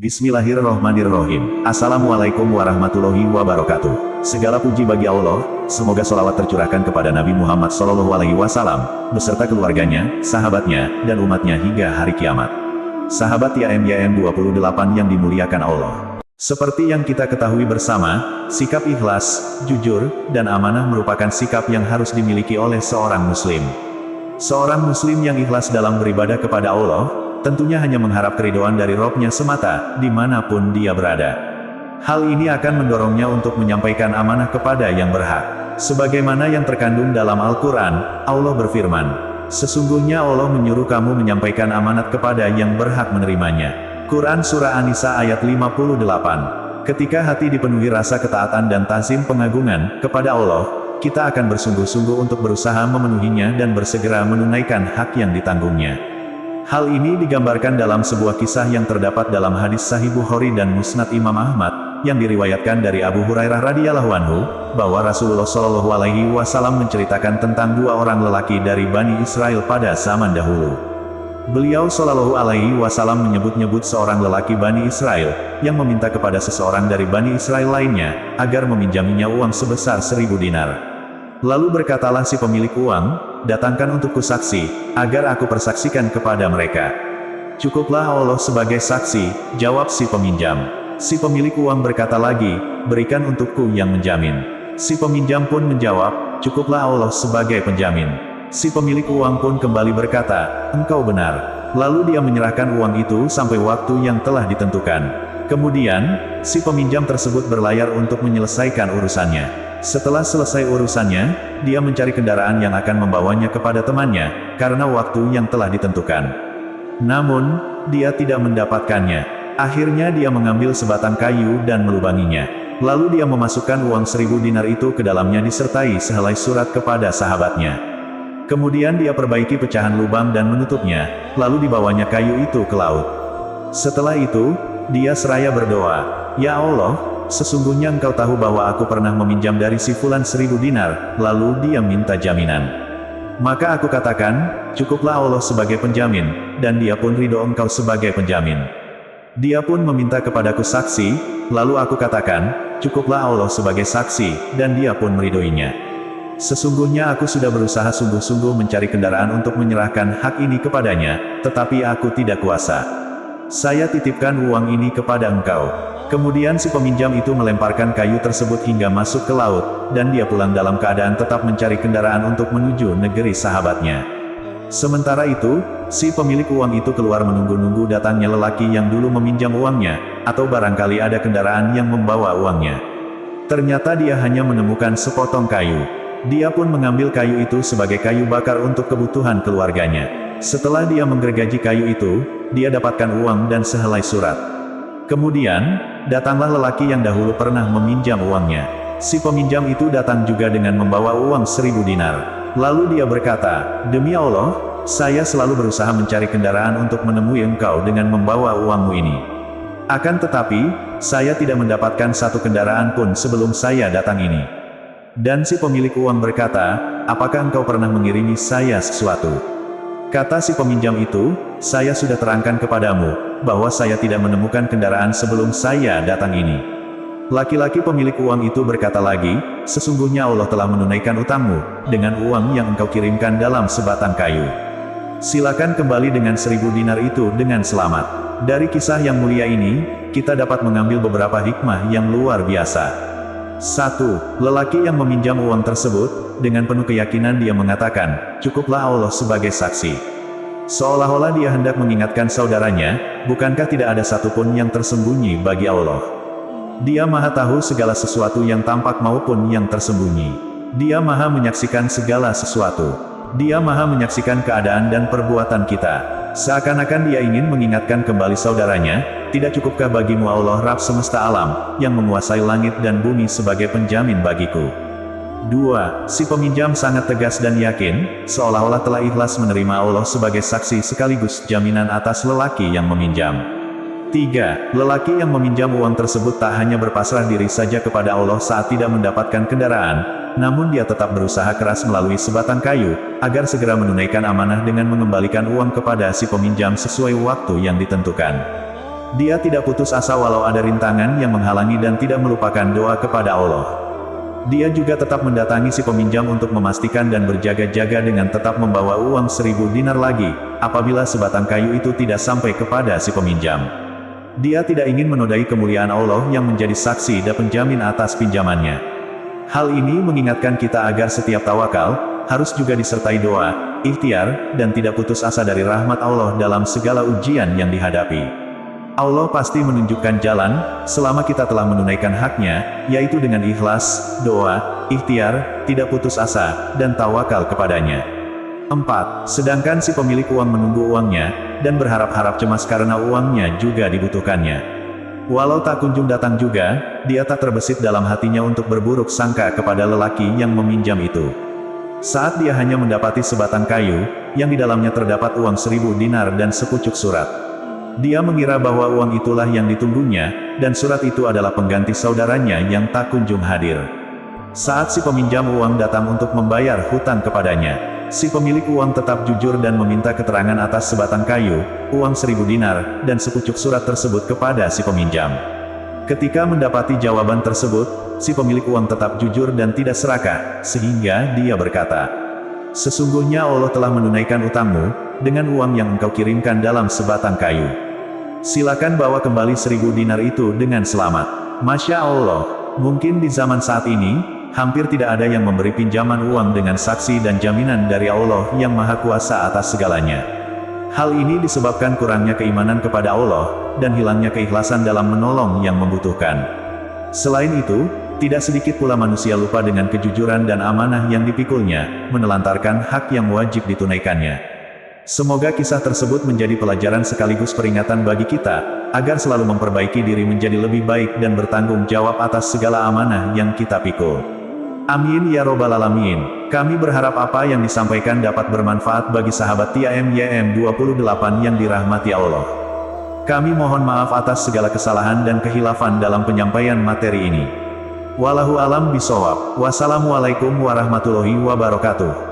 Bismillahirrohmanirrohim. Assalamualaikum warahmatullahi wabarakatuh. Segala puji bagi Allah, semoga sholawat tercurahkan kepada Nabi Muhammad SAW, beserta keluarganya, sahabatnya, dan umatnya hingga hari kiamat. Sahabat YM 28 yang dimuliakan Allah. Seperti yang kita ketahui bersama, sikap ikhlas, jujur, dan amanah merupakan sikap yang harus dimiliki oleh seorang muslim. Seorang muslim yang ikhlas dalam beribadah kepada Allah, tentunya hanya mengharap keridhaan dari Robnya semata, dimanapun dia berada. Hal ini akan mendorongnya untuk menyampaikan amanah kepada yang berhak. Sebagaimana yang terkandung dalam Al-Quran, Allah berfirman, "Sesungguhnya Allah menyuruh kamu menyampaikan amanat kepada yang berhak menerimanya." Quran Surah An-Nisa ayat 58. Ketika hati dipenuhi rasa ketaatan dan ta'zim pengagungan kepada Allah, kita akan bersungguh-sungguh untuk berusaha memenuhinya dan bersegera menunaikan hak yang ditanggungnya. Hal ini digambarkan dalam sebuah kisah yang terdapat dalam hadis Sahih Bukhari dan Musnad Imam Ahmad, yang diriwayatkan dari Abu Hurairah radhiyallahu anhu, bahwa Rasulullah SAW menceritakan tentang dua orang lelaki dari Bani Israel pada zaman dahulu. Beliau SAW menyebut-nyebut seorang lelaki Bani Israel, yang meminta kepada seseorang dari Bani Israel lainnya, agar meminjaminya uang sebesar 1000 dinar. Lalu berkatalah si pemilik uang, "Datangkan untukku saksi, agar aku persaksikan kepada mereka." "Cukuplah Allah sebagai saksi," jawab si peminjam. Si pemilik uang berkata lagi, "Berikan untukku yang menjamin." Si peminjam pun menjawab, "Cukuplah Allah sebagai penjamin." Si pemilik uang pun kembali berkata, "Engkau benar." Lalu dia menyerahkan uang itu sampai waktu yang telah ditentukan. Kemudian, si peminjam tersebut berlayar untuk menyelesaikan urusannya. Setelah selesai urusannya, dia mencari kendaraan yang akan membawanya kepada temannya, karena waktu yang telah ditentukan. Namun, dia tidak mendapatkannya. Akhirnya dia mengambil sebatang kayu dan melubanginya. Lalu dia memasukkan uang 1000 dinar itu ke dalamnya disertai sehelai surat kepada sahabatnya. Kemudian dia perbaiki pecahan lubang dan menutupnya, lalu dibawanya kayu itu ke laut. Setelah itu, dia seraya berdoa, "Ya Allah, sesungguhnya Engkau tahu bahwa aku pernah meminjam dari si fulan 1000 dinar, lalu dia minta jaminan. Maka aku katakan, cukuplah Allah sebagai penjamin, dan dia pun ridho Engkau sebagai penjamin. Dia pun meminta kepadaku saksi, lalu aku katakan, cukuplah Allah sebagai saksi, dan dia pun meridhoinya. Sesungguhnya aku sudah berusaha sungguh-sungguh mencari kendaraan untuk menyerahkan hak ini kepadanya, tetapi aku tidak kuasa. Saya titipkan uang ini kepada Engkau." Kemudian si peminjam itu melemparkan kayu tersebut hingga masuk ke laut, dan dia pulang dalam keadaan tetap mencari kendaraan untuk menuju negeri sahabatnya. Sementara itu, si pemilik uang itu keluar menunggu-nunggu datangnya lelaki yang dulu meminjam uangnya, atau barangkali ada kendaraan yang membawa uangnya. Ternyata dia hanya menemukan sepotong kayu. Dia pun mengambil kayu itu sebagai kayu bakar untuk kebutuhan keluarganya. Setelah dia menggergaji kayu itu, dia dapatkan uang dan sehelai surat. Kemudian, datanglah lelaki yang dahulu pernah meminjam uangnya. Si peminjam itu datang juga dengan membawa uang 1000 dinar. Lalu dia berkata, "Demi Allah, saya selalu berusaha mencari kendaraan untuk menemui Engkau dengan membawa uangmu ini. Akan tetapi, saya tidak mendapatkan satu kendaraan pun sebelum saya datang ini." Dan si pemilik uang berkata, "Apakah Engkau pernah mengirimi saya sesuatu?" Kata si peminjam itu, "Saya sudah terangkan kepadamu, bahwa saya tidak menemukan kendaraan sebelum saya datang ini." Laki-laki pemilik uang itu berkata lagi, "Sesungguhnya Allah telah menunaikan utangmu, dengan uang yang engkau kirimkan dalam sebatang kayu. Silakan kembali dengan 1000 dinar itu dengan selamat." Dari kisah yang mulia ini, kita dapat mengambil beberapa hikmah yang luar biasa. 1. Lelaki yang meminjam uang tersebut, dengan penuh keyakinan dia mengatakan, "Cukuplah Allah sebagai saksi." Seolah-olah dia hendak mengingatkan saudaranya, bukankah tidak ada satupun yang tersembunyi bagi Allah? Dia maha tahu segala sesuatu yang tampak maupun yang tersembunyi. Dia maha menyaksikan segala sesuatu. Dia maha menyaksikan keadaan dan perbuatan kita. Seakan-akan dia ingin mengingatkan kembali saudaranya, "Tidak cukupkah bagimu Allah Rabb semesta alam, yang menguasai langit dan bumi sebagai penjamin bagiku?" 2. Si peminjam sangat tegas dan yakin, seolah-olah telah ikhlas menerima Allah sebagai saksi sekaligus jaminan atas lelaki yang meminjam. 3. Lelaki yang meminjam uang tersebut tak hanya berpasrah diri saja kepada Allah saat tidak mendapatkan kendaraan, namun dia tetap berusaha keras melalui sebatang kayu, agar segera menunaikan amanah dengan mengembalikan uang kepada si peminjam sesuai waktu yang ditentukan. Dia tidak putus asa walau ada rintangan yang menghalangi dan tidak melupakan doa kepada Allah. Dia juga tetap mendatangi si peminjam untuk memastikan dan berjaga-jaga dengan tetap membawa uang 1000 dinar lagi, apabila sebatang kayu itu tidak sampai kepada si peminjam. Dia tidak ingin menodai kemuliaan Allah yang menjadi saksi dan penjamin atas pinjamannya. Hal ini mengingatkan kita agar setiap tawakal, harus juga disertai doa, ikhtiar, dan tidak putus asa dari rahmat Allah dalam segala ujian yang dihadapi. Allah pasti menunjukkan jalan, selama kita telah menunaikan haknya, yaitu dengan ikhlas, doa, ikhtiar, tidak putus asa, dan tawakal kepadanya. 4. Sedangkan si pemilik uang menunggu uangnya, dan berharap-harap cemas karena uangnya juga dibutuhkannya. Walau tak kunjung datang juga, dia tak terbesit dalam hatinya untuk berburuk sangka kepada lelaki yang meminjam itu. Saat dia hanya mendapati sebatang kayu, yang di dalamnya terdapat uang 1000 dinar dan sepucuk surat. Dia mengira bahwa uang itulah yang ditunggunya, dan surat itu adalah pengganti saudaranya yang tak kunjung hadir. Saat si peminjam uang datang untuk membayar hutang kepadanya, si pemilik uang tetap jujur dan meminta keterangan atas sebatang kayu, uang 1000 dinar, dan sepucuk surat tersebut kepada si peminjam. Ketika mendapati jawaban tersebut, si pemilik uang tetap jujur dan tidak serakah, sehingga dia berkata, "Sesungguhnya Allah telah menunaikan utangmu, dengan uang yang engkau kirimkan dalam sebatang kayu. Silakan bawa kembali 1000 dinar itu dengan selamat." Masya Allah, mungkin di zaman saat ini, hampir tidak ada yang memberi pinjaman uang dengan saksi dan jaminan dari Allah yang Maha Kuasa atas segalanya. Hal ini disebabkan kurangnya keimanan kepada Allah, dan hilangnya keikhlasan dalam menolong yang membutuhkan. Selain itu, tidak sedikit pula manusia lupa dengan kejujuran dan amanah yang dipikulnya, menelantarkan hak yang wajib ditunaikannya. Semoga kisah tersebut menjadi pelajaran sekaligus peringatan bagi kita, agar selalu memperbaiki diri menjadi lebih baik dan bertanggung jawab atas segala amanah yang kita pikul. Amin ya robbal alamin. Kami berharap apa yang disampaikan dapat bermanfaat bagi sahabat TIAM YM28 yang dirahmati Allah. Kami mohon maaf atas segala kesalahan dan kehilafan dalam penyampaian materi ini. Wallahu alam bisawab. Wassalamualaikum warahmatullahi wabarakatuh.